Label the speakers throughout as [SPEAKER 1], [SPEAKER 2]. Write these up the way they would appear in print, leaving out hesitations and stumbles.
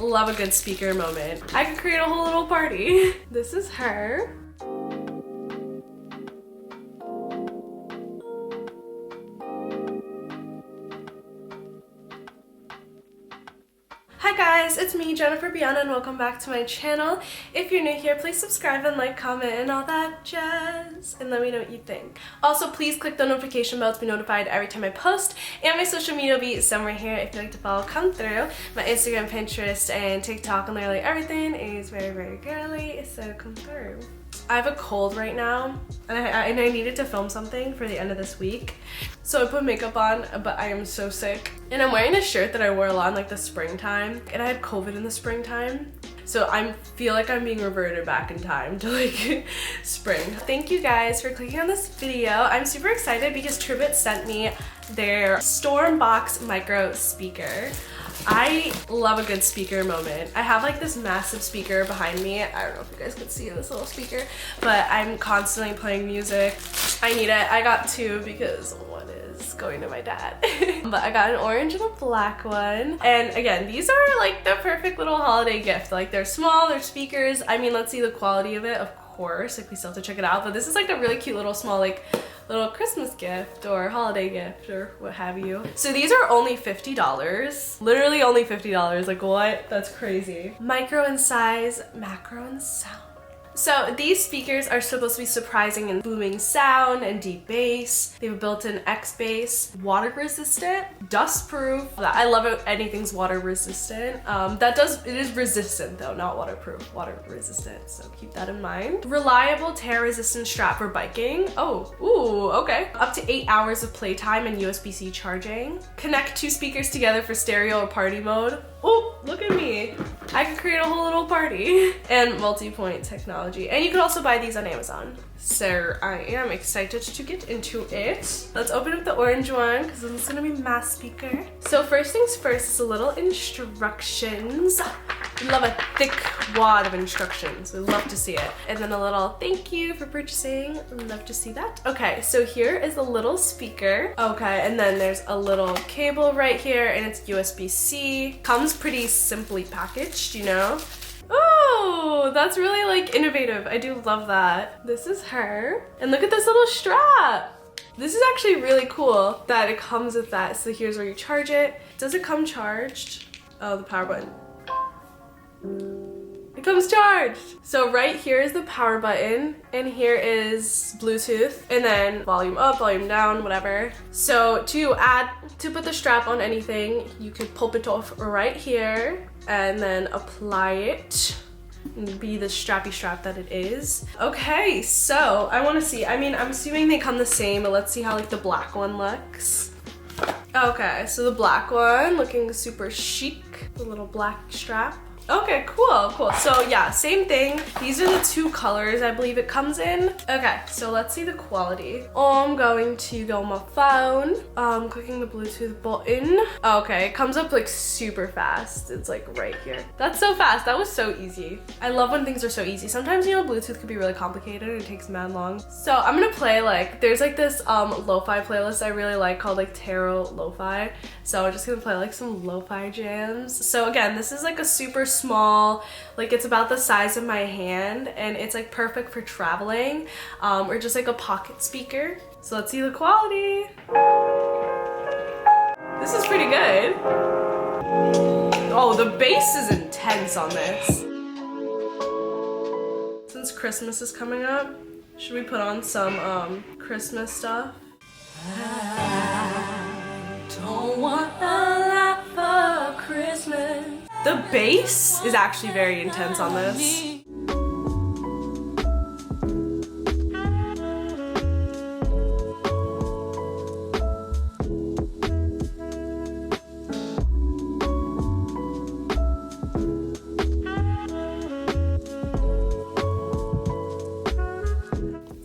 [SPEAKER 1] love a good speaker moment. I could create a whole little party. This is her. Hi guys, it's me, Jennifer-Biana, and welcome back to my channel. If you're new here, please subscribe and like, comment, and all that jazz, and let me know what you think. Also, please click the notification bell to be notified every time I post, and my social media will be somewhere here if you'd like to follow, come through. My Instagram, Pinterest, and TikTok, and literally everything is very, very girly, so come through. I have a cold right now, and I needed to film something for the end of this week. So I put makeup on, but I am so sick. And I'm wearing a shirt that I wore a lot in like the springtime, and I had COVID in the springtime. So I feel like I'm being reverted back in time to like spring. Thank you guys for clicking on this video. I'm super excited because Tribit sent me their StormBox micro speaker. I love a good speaker moment. I have like this massive speaker behind me. I don't know if you guys can see this little speaker, but I'm constantly playing music. I need it. I got two because one is going to my dad. But I got an orange and a black one. And again, these are like the perfect little holiday gift. Like they're small, they're speakers. I mean, let's see the quality of it, of course. Like we still have to check it out. But this is like a really cute little small like little Christmas gift or holiday gift or what have you. So these are only $50. Literally only $50. Like what? That's crazy. Micro in size, macro in sound. So these speakers are supposed to be surprising in booming sound and deep bass. They have a built-in X bass, water resistant, dust proof. I love it. Anything's water resistant. It is resistant though, not waterproof, water resistant. So keep that in mind. Reliable tear resistant strap for biking. Oh, ooh, okay. Up to 8 hours of playtime and USB-C charging. Connect two speakers together for stereo or party mode. Oh, look at me. I can create a whole little party. And multi-point technology. And you can also buy these on Amazon. So I am excited to get into it. Let's open up the orange one because this is gonna be my speaker. So first things first is a little instructions. We love a thick wad of instructions. We love to see it. And then a little thank you for purchasing. Love to see that. Okay, so here is a little speaker. Okay, and then there's a little cable right here and it's USB-C. Comes pretty simply packaged, you know? Oh, that's really like innovative. I do love that. This is her. And look at this little strap. This is actually really cool that it comes with that. So here's where you charge it. Does it come charged? Oh, the power button. It comes charged. So right here is the power button and here is Bluetooth and then volume up, volume down, whatever. So to put the strap on anything, you could pop it off right here and then apply it and be the strappy strap that it is. Okay, so I want to see. I mean, I'm assuming they come the same, but let's see how like the black one looks. Okay, so the black one looking super chic, the little black strap. Okay, cool. So yeah, same thing. These are the two colors I believe it comes in. Okay, so let's see the quality. I'm going to go on my phone. Clicking the Bluetooth button. Okay, it comes up like super fast. It's like right here. That's so fast. That was so easy. I love when things are so easy. Sometimes, you know, Bluetooth could be really complicated and it takes mad long. So I'm gonna play like, there's like this lo-fi playlist I really like called like Tarot Lo-Fi. So I'm just gonna play like some lo-fi jams. So again, this is like a super small, like it's about the size of my hand and it's like perfect for traveling or just like a pocket speaker. So let's see the quality. This is pretty good. Oh, the bass is intense on this. Since Christmas is coming up, should we put on some Christmas stuff? I don't want a lot for Christmas. The bass is actually very intense on this.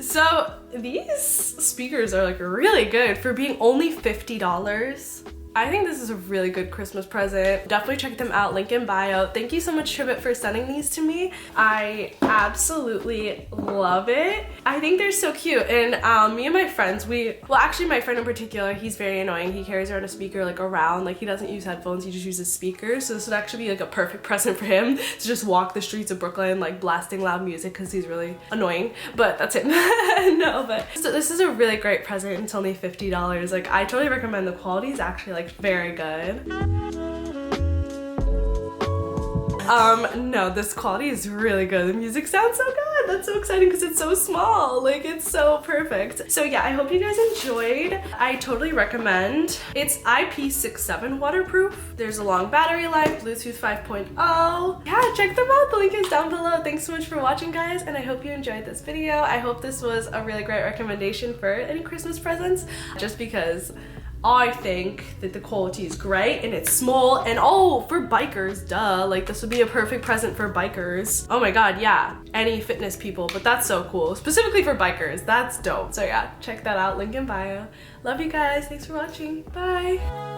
[SPEAKER 1] So these speakers are like really good for being only $50. I think this is a really good Christmas present. Definitely check them out, link in bio. Thank you so much, Tribit, for sending these to me. I absolutely love it. I think they're so cute. And me and my friends, well, actually my friend in particular, he's very annoying. He carries around a speaker like around, like he doesn't use headphones, he just uses speakers. So this would actually be like a perfect present for him to just walk the streets of Brooklyn like blasting loud music because he's really annoying. But that's him. No, but so this is a really great present. It's only $50. Like I totally recommend. The quality is actually like very good. No, this quality is really good. The music sounds so good. That's so exciting because it's so small. Like it's so perfect. So yeah, I hope you guys enjoyed. I totally recommend. It's IP67 waterproof. There's a long battery life, Bluetooth 5.0. Yeah, check them out. The link is down below. Thanks so much for watching, guys, and I hope you enjoyed this video. I hope this was a really great recommendation for any Christmas presents, just because I think that the quality is great and it's small, and oh, for bikers, duh, like this would be a perfect present for bikers. Oh my god, yeah, any fitness people, but that's so cool. Specifically for bikers, that's dope. So yeah, check that out, link in bio. Love you guys, thanks for watching, bye.